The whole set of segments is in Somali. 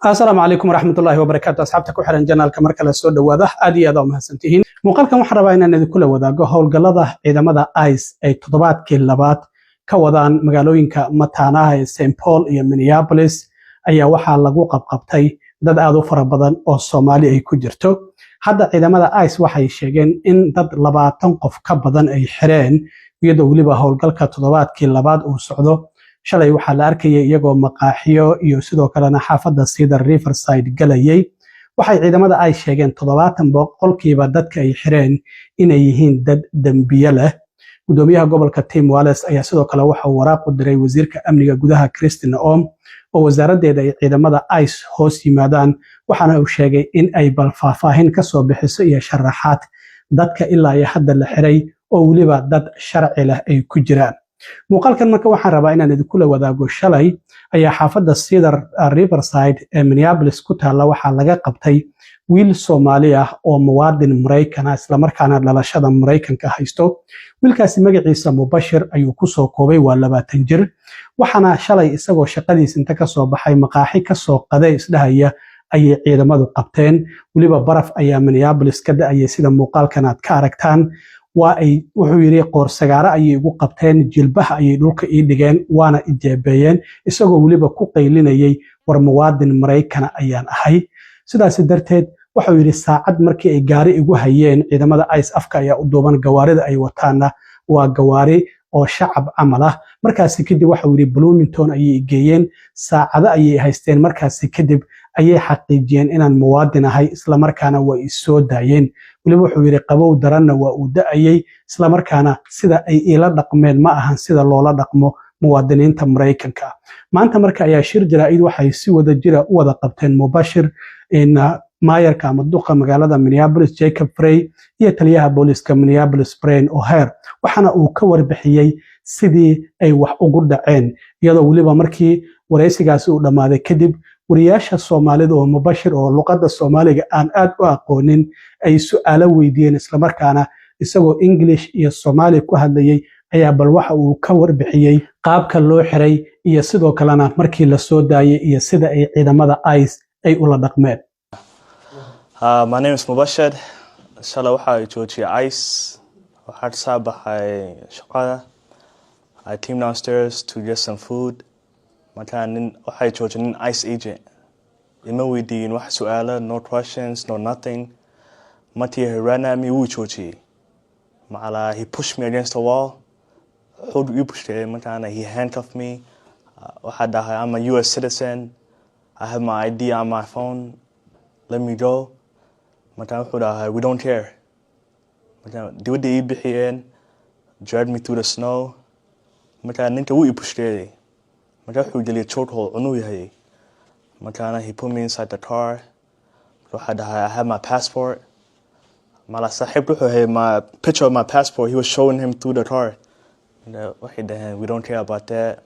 السلام عليكم ورحمة الله وبركاته أصحابتك وحرن جنال كمر كلا سود وواضح أدي أدوم هسنتين مقالكم وحربا إن ندي كل وذاقه هول جلده إذا ماذا آيس أي تضبات كلابات كوضان مقالوين كمتاناه سين بول إيه مينيابوليس أي وحى لجو قبقبتي dad aad u fara badan oo Soomaali ay ku jirto hadda ciidamada ICE waxay sheegeen in dad 20 qof ka badan ay xireen iyadoo waliba howlgalka toddobaadkii labaad uu socdo shalay waxa la arkayay iyagoo maqaaxiyo iyo sidoo kalena xaafadda sida Riverside galayay waxay ciidamada ay sheegeen 70% dadka ay xireen inay yihiin dad dambiye leh gudoomiyaha gobolka Tim Wallace ayaa sidoo kale waxa uu waraaq u diray wasiirka amniga gudaha Christina oo wasaaraddeeda ay ciidamada ICE hoos yimaadaan waxaana uu sheegay in ay bal faahfaahin ka soo bixiso iyo sharaxaad dadka ilaa iyo hadda la xiray oo waliba dad sharci leh ay ku jiraan muuqaalkan marka waxaan rabaa inaan idinku la wadaago shalay ayaa xaafadda sida Riverside ee Minneapolis ku taala waxaa laga qabtay wiil Soomaali ah oo muwaadin Mareykan ah isla markaana dhalashada Mareykanka haysto wiilkaasi magaciisa Mubashir ayuu ku soo koobay waa 20 jir waxaana shalay isagoo shaqadiisa inta ka soo baxay maqaaxi ka soo qaday isdhahaya ayay ciidamadu qabteen waliba baraf ayaa Minneapolis ka da'ayay sida muuqaalkan aad ka aragtaan wuxuu yiri qoor sagaara ayay ugu qabteen jilbaha ayay dhulka ii dhigeen waana ijeebeeyeen isagoo waliba ku qaylinayay war muwaadin Mareykan ayaan ahay sidaas darteed wuxuu yiri saacad markii ay gaari igu hayeen ciidamada ICE afka ayaa u duuban gawaarida ay wataana waa gawaari oo shacab amal ah markaas kadib waxa uu yiri Bloomington ayay geeyeen saacada ayay haysteen markaas kadib ayay xaqiijiyeen inaan muwaadin ahay isla markaana way soo daayeen waliba wuxuu yiri qabow daranna waa uu da'ayay isla markaana sida ay ila dhaqmeen ma ahan sida loola dhaqmo muwaadiniinta Mareykanka maanta marka ayaa shir jaraa'id waxay si wada jira u wada qabteen Mubashir in maayarka ama duqa magaalada Minneapolis Jacob Frey iyo taliyaha booliska Minneapolis Brian O'Hare waxana uu ka warbixiyay sidii ay wax ugu dhaceen iyadoo waliba markii wareysigaasi uu dhamaaday kadib wariyaasha Soomaalida oo Mubashir oo luqadda Soomaaliga aan aad u aqoonin ay su'aalo weydiiyeen isla markaana isagoo English iyo Soomaali ku hadlayay ayaa bal waxa uu ka warbixiyay qaabka loo xiray iyo sidoo kalena markii la soo daayay iyo sida ay ciidamada ICE ay ula dhaqmeen My name is Mubashir. Shala waxa ay joojiyay ICE. Waxaan soo baxay shaqada. I came downstairs to get some food. Markaan waxay joojiyeen ICE agent. Ima weydiin wax su'aalo, no questions, no nothing. Markii he ran at me, wuu joojiyay. Macala he pushed me against the wall. Hold you pushed me. Markaan he handcuffed me. Waxa dhahay I'm a US citizen. I have my ID on my phone. Let me go. We don't care. Do the EBN, dragged me through the snow. He put me inside the car. I had my passport. My picture of my passport, he was showing him through the car. We don't care about that.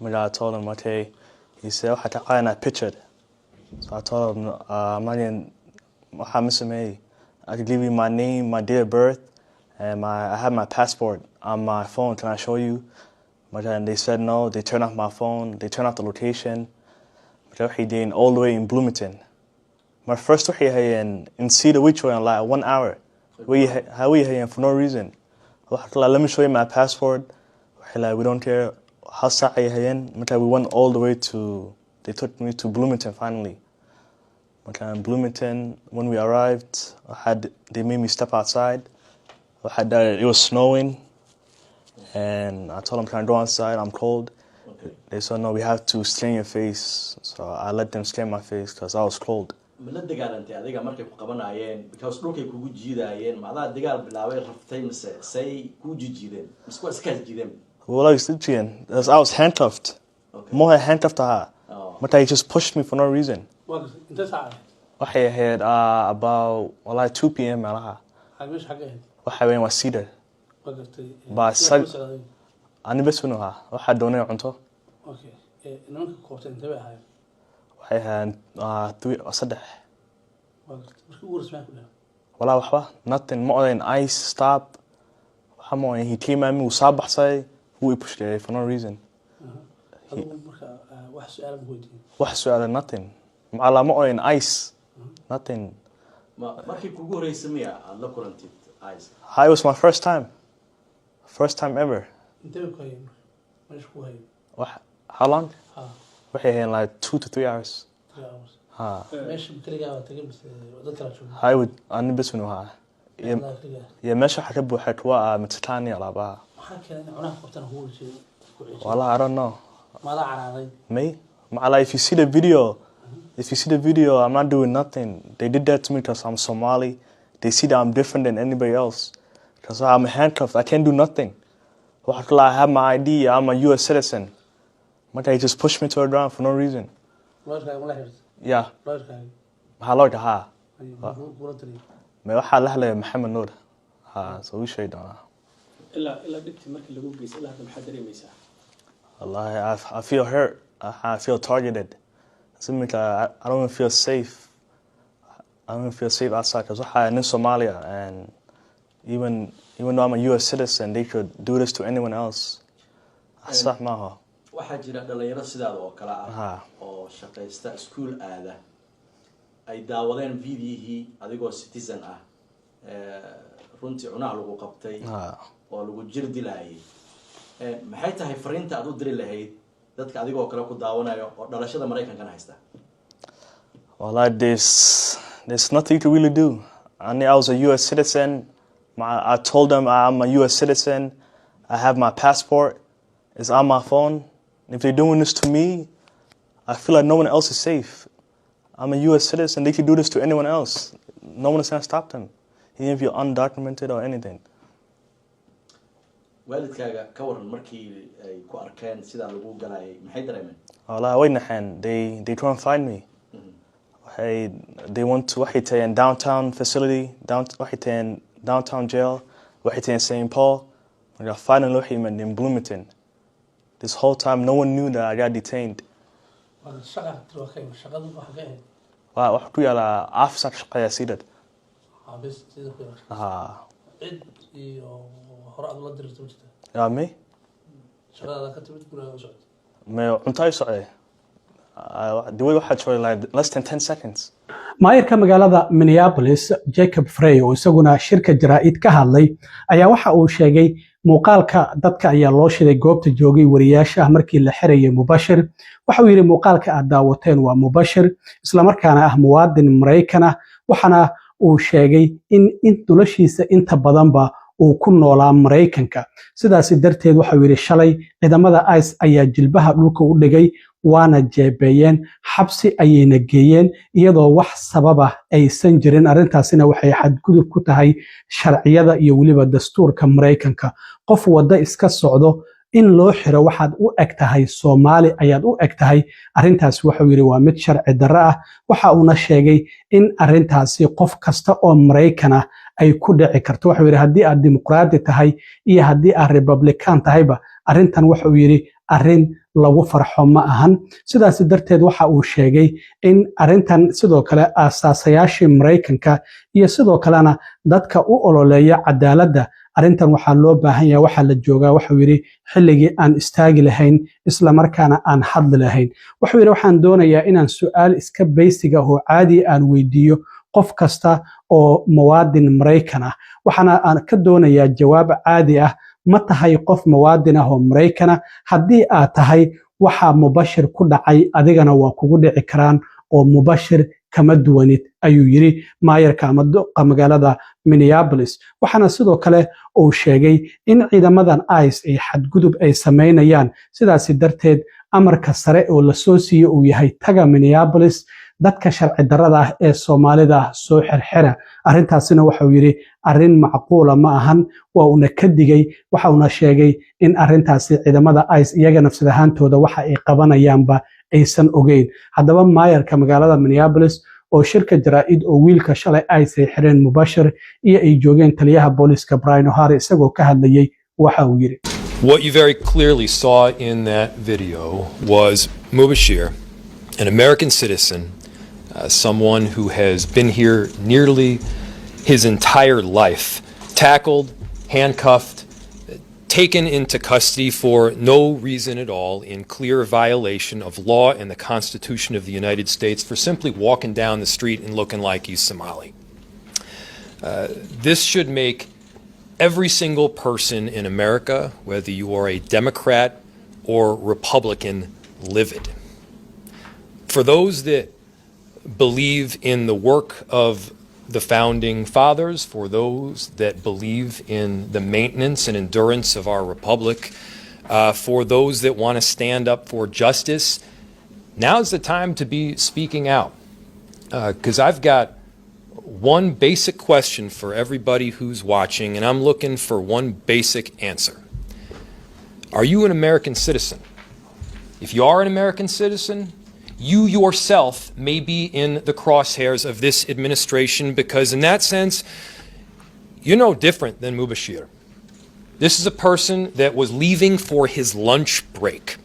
I told him, okay. He said, I pictured. So I told him, I could give you my name, my date of birth, and I have my passport on my phone. Can I show you? And they said no. They turned off my phone. They turned off the location. All the way in Bloomington. My first in Cedar, which were in like 1 hour. How we here for no reason? Let me show you my passport. We don't care. We went all the way to. They took me to Bloomington finally. In Bloomington, when we arrived, they made me step outside. It was snowing, and I told them, "Can I go outside? I'm cold." Okay. They said, "No, we have to stain your face." So I let them stain my face because I was cold. Well, I was handcuffed. Okay. More handcuffed to her. But they just pushed me for no reason. waxay ahayd about 2 p.m. waxay weyn waa Cedar ani bes unaha waxa doonay cunto waxay ahayd 3 wala waxba nothing more than ICE stop waxa he came at me wuu soo baxsay wuu i pushed for no reason wax su'aala nothing macalamo oo in ice nothing markii kugu horeysay miya aad la kulantid ice it was my first time ever how long waxay ahayn like 2 to 3 hours I would ani bas inu haa ya meesha waxa ka buuxay kuwa matataani alaba wala I don't know me if you see the video I'm not doing nothing. They did that to me because I'm Somali. They see that I'm different than anybody else because I'm handcuffed. I can't do nothing. I have my ID. I'm a US citizen. But they just pushed me to the ground for no reason. Yeah. Hello to her. Me waxa la hadlay Maxamed Nuur. So we shade on. ila dhigti markii lagu geysay ilaa maxaa dareemaysaa Wallahi I feel hurt. I feel targeted. I don't even feel safe. I don't even feel safe outside because I'm in Somalia, and even though I'm a U.S. citizen, they could do this to anyone else. waxaa jira dhalinyaro sidaada oo kale ah oo shaqaysta school aada ay daawadeen videohii adigoo citizen ah runtii cunaha lagu qabtay oo lagu jir dilaayay maxay tahay fariinta aad u diri lahayd dadka adigoo kale ku daawanayo oo dhalashada Mareykanka haysta Well, there's nothing you can really do. I was a U.S. citizen. I told them I'm a U.S. citizen. I have my passport. It's on my phone. If they're doing this to me, I feel like no one else is safe. I'm a U.S. citizen. They can do this to anyone else. No one is going to stop them, even if you're undocumented or anything. waalidkaaga ka waran markii ay ku arkeen sida lagu galay maxay dareemeen Wallahi way naxeen. They try and find me. They want to waxay in downtown facility, waxay in downtown jail, waxay in St. Paul. We got finally waxay in Bloomington. This whole time no one knew that I got detained. Wow, wax ku yaala afsak shaqaya sidad. Yeah, me? Me untay socday. Daway waxa joogay like less than 10 seconds. maayirka magaalada Minneapolis Jacob Frey oo isaguna shirka jaraa'id ka hadlay ayaa waxa uu sheegay muuqaalka dadka ayaa loo shiday goobta joogay wariyaasha markii la xirayay Mubashir waxa uu yiri muuqaalka aad daawateen waa Mubashir isla markaana ah muwaadin Mareykan ah waxana uu sheegay in dulashiisa inta badanba uu ku noolaa Mareykanka sidaas darteed waxa uu yiri shalay ciidamada ICE ayaa jilbaha dhulka u dhigay waana jeebeeyeen xabsi ayayna geeyeen iyadoo wax sabab ah aysan jirin arintaasina waxay xadgudub ku tahay sharciyada iyo waliba dastuurka Mareykanka qof wada iska socdo in loo xiro waxaad u egtahay Soomaali ayaad u egtahay arintaas waxa uu yiri waa mid sharci darro ah waxa uu na sheegay in arintaasi qof kasta oo Mareykan ah ay ku dhici karto waxa uu yiri hadii aad dimuqraadi tahay iyo hadii aad Republican tahayba arintan waxa uu yiri arin lagu farxo ma ahan sidaas darteed waxa uu sheegay in arintan sidoo kale aasaasayashii Mareykanka iyo sidoo kalena dadka u ololeeya cadaaladda arintan waxa loo baahan yahay waxa la joogaa waxa uu yiri xilligii aan istaagi lahayn isla markaana aan hadli lahayn waxa uu yiri waxaan doonayaa inaan su'aal iska basic ah oo caadi aan weydiiyo qof kasta oo muwaadin Mareykan ah waxana aan ka doonayaa jawaab caadi ah ma tahay qof muwaadin ah oo Mareykan ah hadii aad tahay waxa Mubashir ku dhacay adigana waa kugu dhici karaan oo Mubashir kama duwanid ayuu yiri maayarka ama magaalada Minneapolis waxana sidoo kale uu sheegay in ciidamadan ICE ay xadgudub ay sameynayaan sidaas darteed amarka sare oo la soo siiyay uu yahay taga Minneapolis dadka sharci darrada ah ee Soomaalida soo xirxira arintaasina waxa uu yiri arin macquul ma ahan waa una ka digay waxa uu sheegay in arintaasi ciidamada ICE iyaga nafsad ahaantooda waxa ay qabanayaanba aysan ogeyn hadaba maayarka magaalada Minneapolis oo shirka jaraa'id oo wiilka shalay ICE xireen Mubashir iyo ay joogeen taliyaha booliska Brian O'Hare isagoo ka hadlayay waxa uu yiri What you very clearly saw in that video was Mubashir, an American citizen, someone who has been here nearly his entire life, tackled, handcuffed, taken into custody for no reason at all, in clear violation of law and the Constitution of the United States, for simply walking down the street and looking like he's Somali. This should make every single person in America, whether you are a Democrat or Republican, livid. For those that believe in the work of the founding fathers, for those that believe in the maintenance and endurance of our republic, for those that want to stand up for justice, now's the time to be speaking out. Because I've got one basic question for everybody who's watching, and I'm looking for one basic answer. Are you an American citizen? If you are an American citizen, you yourself may be in the crosshairs of this administration, because in that sense, you're no different than Mubashir. This is a person that was leaving for his lunch break.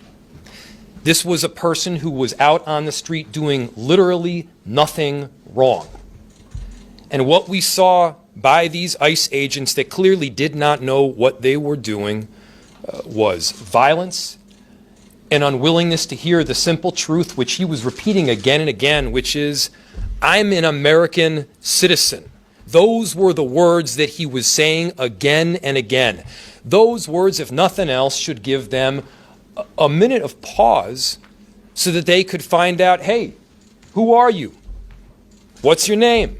This was a person who was out on the street doing literally nothing wrong. And what we saw by these ICE agents that clearly did not know what they were doing was violence, an unwillingness to hear the simple truth, which he was repeating again and again, which is, I'm an American citizen. Those were the words that he was saying again and again. Those words, if nothing else, should give them a minute of pause so that they could find out, hey, who are you? What's your name?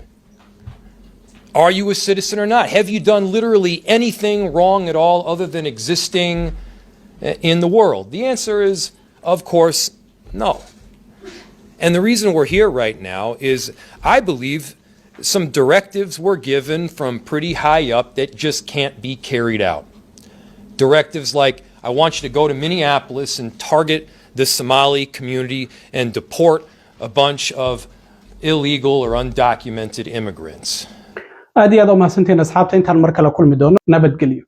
Are you a citizen or not? Have you done literally anything wrong at all other than existing in the world? The answer is, of course, no. And the reason we're here right now is, I believe, some directives were given from pretty high up that just can't be carried out. Directives like, I want you to go to Minneapolis and target the Somali community and deport a bunch of illegal or undocumented immigrants. aad iyo aad u mahadsantiin asxaabta intaan mar kale kulmi doono nabadgelyo